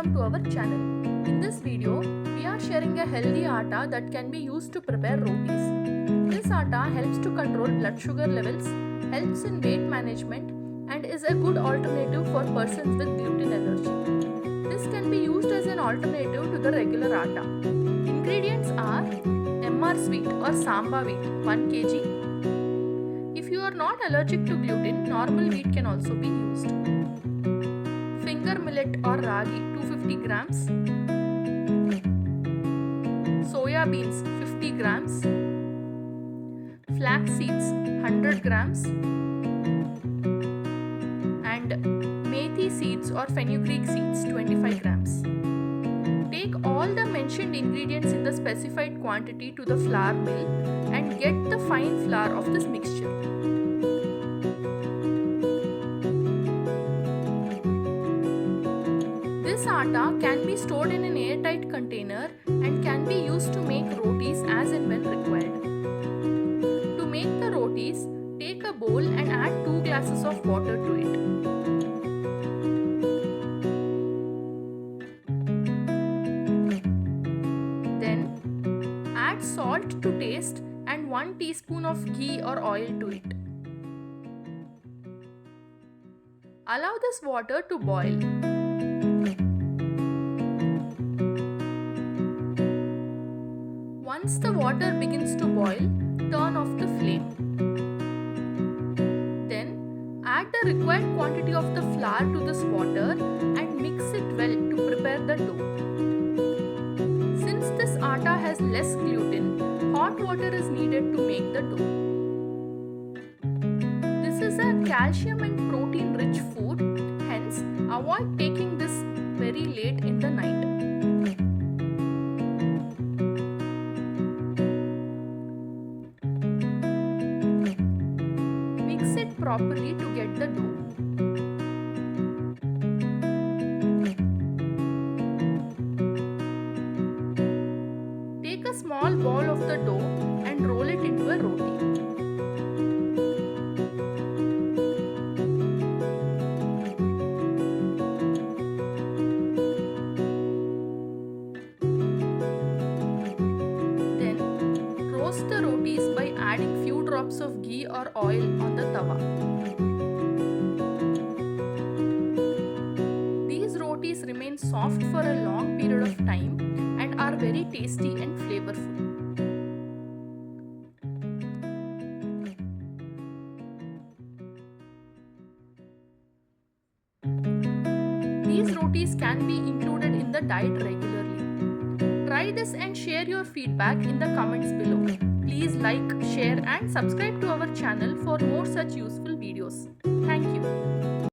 welcome to our channel. In this video, we are sharing a healthy atta that can be used to prepare rotis. This atta helps to control blood sugar levels, helps in weight management, and is a good alternative for persons with gluten allergy. This can be used as an alternative to the regular atta. Ingredients are Emmar sweet or Samba wheat 1 kg. If you are not allergic to gluten, normal wheat can also be used. Finger millet or ragi 250 grams. Soya beans 50 grams. Flax seeds 100 grams. And Methi seeds or Fenugreek seeds 25 grams. Take all the mentioned ingredients in the specified quantity to the flour mill and get the fine flour of this mixture. This atta can be stored in an airtight container and can be used to make rotis as and when required. To make the rotis, take a bowl and add 2 glasses of water to it. Then add salt to taste and 1 teaspoon of ghee or oil to it. Allow this water to boil. Once the water begins to boil, turn off the flame. Then add the required quantity of the flour to this water and mix it well to prepare the dough. Since this atta has less gluten, hot water is needed to make the dough. This is a calcium and protein rich food, hence avoid taking this very late in the night. Mix it properly to get the dough. Take a small ball of the dough and roll it into a roti. Then roast the rotis by adding few drops of ghee or oil on the tawa. These rotis remain soft for a long period of time and are very tasty and flavorful. These rotis can be included in the diet regularly. Try this and share your feedback in the comments below. Please like, share and subscribe to our channel for more such useful videos. Thank you.